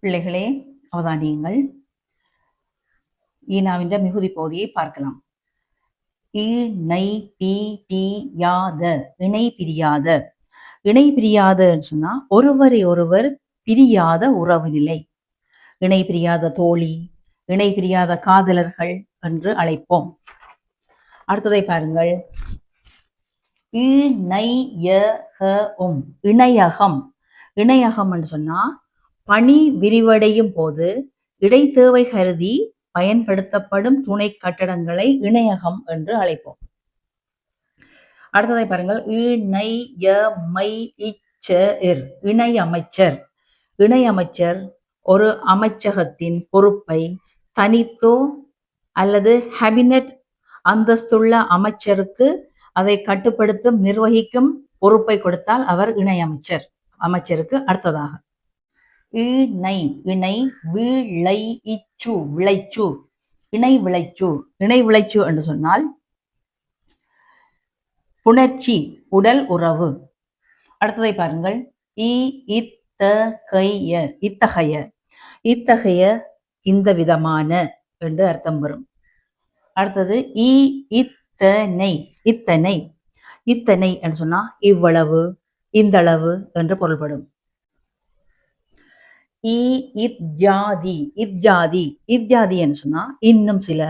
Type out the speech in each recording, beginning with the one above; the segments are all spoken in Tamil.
பிள்ளைகளே அவதானியுங்கள். ஈனாவின் மிகுதி பகுதியை பார்க்கலாம். இணை பிரியாத, இணை பிரியாத. இணை பிரியாத சொன்னா ஒருவரை ஒருவர் பிரியாத உறவு நிலை. இணை பிரியாத தோழி, இணை பிரியாத காதலர்கள் என்று அழைப்போம். அடுத்ததை பாருங்கள். இணையகம், இணையகம். இணையகம் என்று சொன்னா பணி விரிவடையும் போது இடைத்தேவை கருதி பயன்படுத்தப்படும் துணை கட்டடங்களை இணையகம் என்று அழைப்போம். அடுத்ததை பாருங்கள். இணை அமைச்சர். இணை அமைச்சர் ஒரு அமைச்சகத்தின் பொறுப்பை தனித்தோ அல்லது கேபினட் அந்தஸ்துள்ள அமைச்சருக்கு அதை கட்டுப்படுத்தும் நிர்வகிக்கும் பொறுப்பை கொடுத்தால் அவர் இணை அமைச்சர். அமைச்சருக்கு அடுத்ததாக இணை இணை விளைச்சு, விளைச்சு, இணை விளைச்சு. இணை விளைச்சு என்று சொன்னால் புணர்ச்சி, உடல் உறவு. அடுத்ததை பாருங்கள். இத்தகைய, இத்தகைய, இத்தகைய, இந்த விதமான என்று அர்த்தம் வரும். அடுத்தது இத்தனை, இத்தனை, இத்தனை என்று சொன்னா இவ்வளவு, இந்தளவு என்று பொருள்படும். இஜாதி, இஜாதி, இஜாதி என்று சொன்னா இன்னும் சில,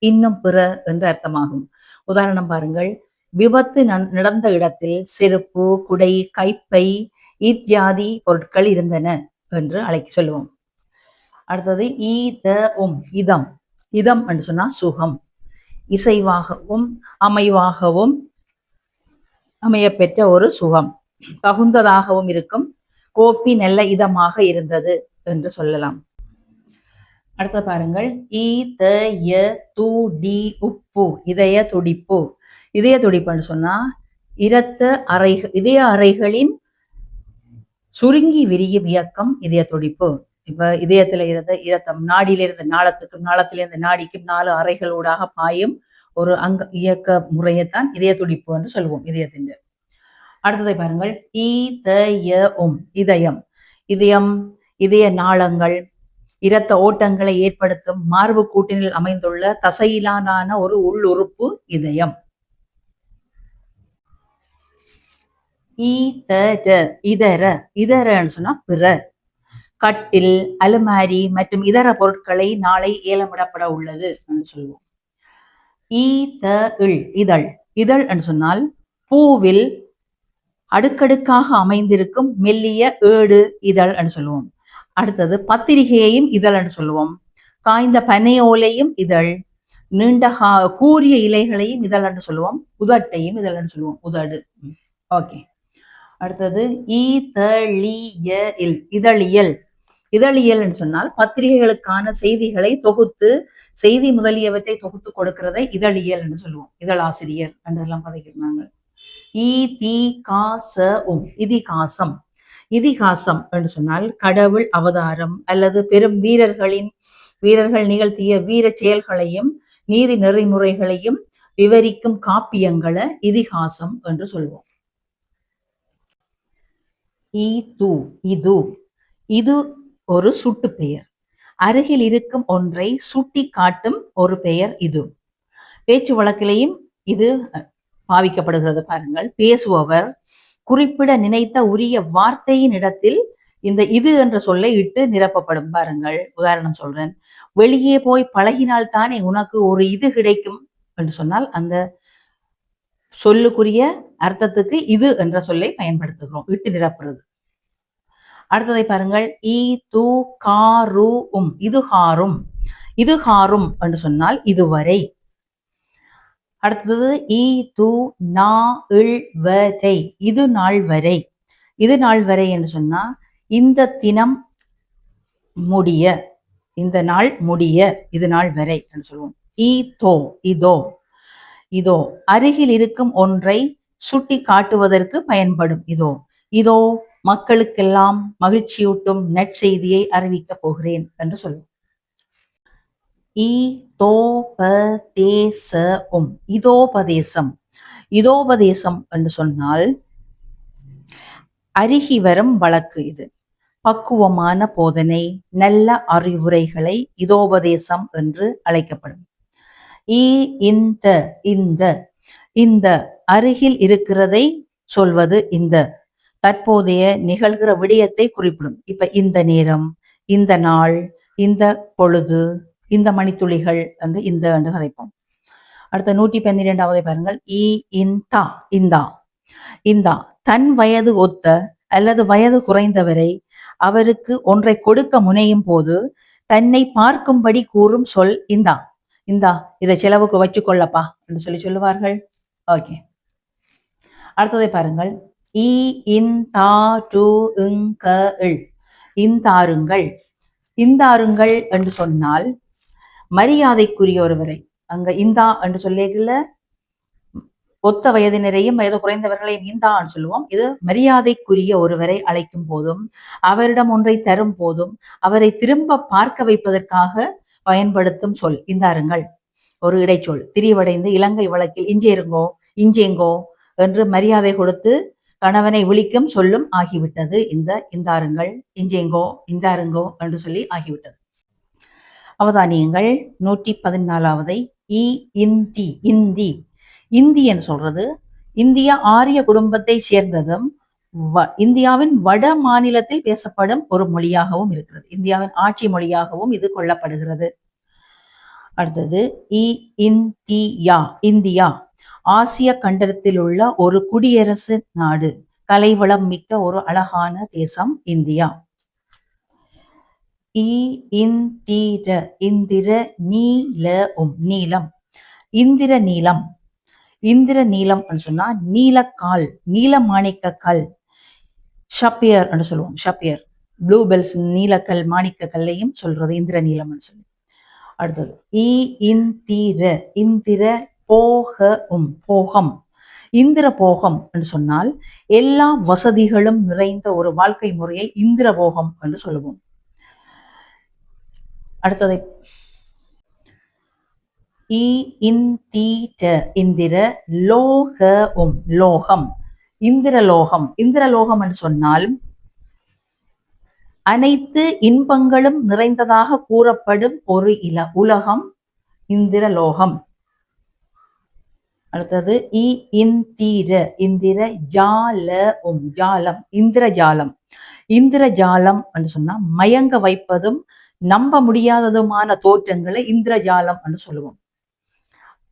இன்னும் பிற என்று அர்த்தமாகும். உதாரணம் பாருங்கள். விபத்து நடந்த இடத்தில் செருப்பு, குடை, கைப்பை இஜாதி பொருட்கள் இருந்தன என்று சொல்லுவோம். அடுத்தது இதம். இதம் என்று சொன்னா சுகம், இசைவாகவும் அமைவாகவும் அமைய பெற்ற ஒரு சுகம், தகுந்ததாகவும் இருக்கும். கோப்பி நல்ல இதமாக இருந்தது என்று சொல்லலாம். அடுத்த பாருங்கள். உப்பு, இதய துடிப்பு. இதய துடிப்புன்னு சொன்னா இதய அறைகளின் சுருங்கி விரியும் இயக்கம் இதய துடிப்பு. இப்ப இதயத்துல இருந்த இரத்தம் நாடியிலிருந்து நாளத்துக்கும், நாளத்திலிருந்து நாடிக்கும் 4 அறைகளூடாக பாயும் ஒரு இயக்க முறையைத்தான் இதய துடிப்பு என்று சொல்லுவோம், இதயத்தின். அடுத்ததை பாருங்கள். இதயம். இதயம் இதய நாளங்கள், இரத்த ஓட்டங்களை ஏற்படுத்தும் மார்பு கூட்டினில் அமைந்துள்ள தசையிலான ஒரு உள்ளுறுப்பு இதயம். இதர, இதரன்னு சொன்னா பிற. கட்டில், அலுமாரி மற்றும் இதர பொருட்களை நாளை ஏலமிடப்பட உள்ளது என்று சொல்லுவோம். இதழ். இதழ் என்று சொன்னால் பூவில் அடுக்கடுக்காக அமைந்திருக்கும் மெல்லிய ஏடு இதழ் என்று சொல்லுவோம். அடுத்தது பத்திரிகையையும் இதழ் என்று சொல்லுவோம். காய்ந்த பனையோலையும் இதழ், நீண்ட கூரிய இலைகளையும் இதழ் என்று சொல்லுவோம். உதட்டையும் இதழ் என்று சொல்லுவோம், உதடு. ஓகே. அடுத்தது இதழியல். இதழியல். இதழியல் என்று சொன்னால் பத்திரிகைகளுக்கான செய்திகளை தொகுத்து, செய்தி முதலியவற்றை தொகுத்து கொடுக்கிறதை இதழியல் என்று சொல்லுவோம். இதழாசிரியர் என்றெல்லாம் பதைக்கிறாங்க. இதிகாசம். இதிகாசம் என்று சொன்னால் கடவுள் அவதாரம் அல்லது பெரும் வீரர்கள் நிகழ்த்திய வீர செயல்களையும் நீதி நெறிமுறைகளையும் விவரிக்கும் காப்பியங்களை இதிகாசம் என்று சொல்வோம். இது ஒரு சுட்டு பெயர். அருகில் இருக்கும் ஒன்றை சுட்டி காட்டும் ஒரு பெயர் இது. பேச்சு வழக்கிலையும் இது பாவிக்கப்படுகிறது. பாருங்கள். பேசுபவர் குறிப்பிட நினைத்த உரிய வார்த்தையின் இடத்தில் இந்த இது என்ற சொல்லை இட்டு நிரப்பப்படும். பாருங்கள், உதாரணம் சொல்றேன். வெளியே போய் பழகினால் தானே உனக்கு ஒரு இது கிடைக்கும் என்று சொன்னால் அந்த சொல்லுக்குரிய அர்த்தத்துக்கு இது என்ற சொல்லை பயன்படுத்துகிறோம், இட்டு நிரப்புறது. அடுத்ததை பாருங்கள். இதுகாரும். இதுகாரும் என்று சொன்னால் இதுவரை. அடுத்தது இது நாள் வரை. இது நாள் வரை என்று சொன்னா இந்த தினம் முடிய, இந்த நாள் முடிய, இது நாள் வரை என்று சொல்லுவோம். இதோ அருகில் இருக்கும் ஒன்றை சுட்டி காட்டுவதற்கு பயன்படும். இதோ மக்களுக்கெல்லாம் மகிழ்ச்சியூட்டும் நற்செய்தியை அறிவிக்க போகிறேன் என்று சொல்லுவோம். இதோபதேசம். இதோபதேசம் என்று சொன்னால் அருகி வரும் வழக்கு. இது பக்குவமான போதனை, நல்ல அறிவுரைகளை இதோபதேசம் என்று அழைக்கப்படும். இந்த இந்த இந்த அருகில் இருக்கிறதை சொல்வது இந்த தற்போதைய நிகழ்கிற விடயத்தை குறிப்பிடும். இப்ப இந்த நேரம், இந்த நாள், இந்த பொழுது, இந்த மணித்துளிகள் வந்து இந்த என்று கதைப்போம். அடுத்த 112வது பாருங்கள். இந்தா இந்தா இந்தா தன் வயது ஒத்த அல்லது வயது குறைந்தவரை அவருக்கு ஒன்றை கொடுக்க முனையும் போது தன்னை பார்க்கும்படி கூறும் சொல் இந்தா. இந்தா இதை செலவுக்கு வச்சு கொள்ளப்பா என்று சொல்லுவார்கள். ஓகே, அடுத்ததை பாருங்கள். இந்தாருங்கள். இந்தாருங்கள் என்று சொன்னால் மரியாதைக்குரிய ஒருவரை, அங்க இந்தா என்று சொல்லிக்கல ஒத்த வயதினரையும் வயது குறைந்தவர்களையும் இந்தான்னு சொல்லுவோம். இது மரியாதைக்குரிய ஒருவரை அழைக்கும் போதும் அவரிடம் ஒன்றை தரும் போதும் அவரை திரும்ப பார்க்க வைப்பதற்காக பயன்படுத்தும் சொல் இந்தாருங்கள். ஒரு இடைச்சொல். திரிவடைந்து இலங்கை வழக்கில் இஞ்சேருங்கோ இஞ்சேங்கோ என்று மரியாதை கொடுத்து கணவனை விழிக்கும் சொல்லும் ஆகிவிட்டது. இந்தாருங்கள், இஞ்சேங்கோ, இந்தாருங்கோ என்று சொல்லி ஆகிவிட்டது. அவதானியங்கள். 114வது. இந்தி. இந்தியன் சொல்றது இந்திய ஆரிய குடும்பத்தை சேர்ந்ததும் இந்தியாவின் வட மாநிலத்தில் பேசப்படும் ஒரு மொழியாகவும் இருக்கிறது. இந்தியாவின் ஆட்சி மொழியாகவும் இது கொள்ளப்படுகிறது. அடுத்தது இந்தியா ஆசிய கண்டத்தில் உள்ள ஒரு குடியரசு நாடு, கலைவளம் மிக்க ஒரு அழகான தேசம் இந்தியா. இந்திர நீலம். இந்திர நீலம். இந்திர நீலம் சொன்னா நீலக்கால், நீலமாணிக்க கல், ஷப்பியர் என்று சொல்லுவோம். ஷப்பியர் ப்ளூ பெல்ஸ், நீலக்கல், மாணிக்க கல்லையும் சொல்றது இந்திர நீலம் சொல்லி. அடுத்தது இந்திர போகம். இந்திர போகம் என்று சொன்னால் எல்லா வசதிகளும் நிறைந்த ஒரு வாழ்க்கை முறையை இந்திர போகம் என்று சொல்லுவோம். அடுத்ததை இந்திர லோகம். இந்திரலோகம். இந்திரலோகம் என்று சொன்னால் அனைத்து இன்பங்களும் நிறைந்ததாக கூறப்படும் ஒரு உலகம் இந்திரலோகம். அடுத்தது இந்திர ஜாலம். இந்திரஜாலம். இந்திரஜாலம் என்று சொன்னா மயங்க வைப்பதும் நம்ப முடியாததுமான தோற்றங்களை இந்திரஜாலம் என்று சொல்லுவோம்.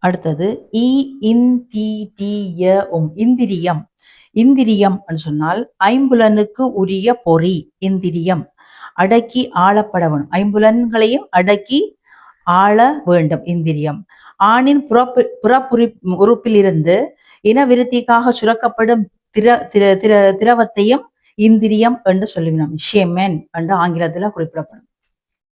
அடுத்தது இந்திரியம். இந்திரியம் என்று சொன்னால் ஐம்புலனுக்கு உரிய பொறி. இந்திரியம் அடக்கி ஆளப்பட வேண்டும். ஐம்புலன்களையும் அடக்கி ஆள வேண்டும் இந்திரியம். ஆணின் உறுப்பிலிருந்து இனவிருத்திக்காக சுரக்கப்படும் திரவத்தையும் இந்திரியம் என்று சொல்லுவோம். ஷெமன் என்று ஆங்கிலத்தில் குறிப்பிடப்படும்.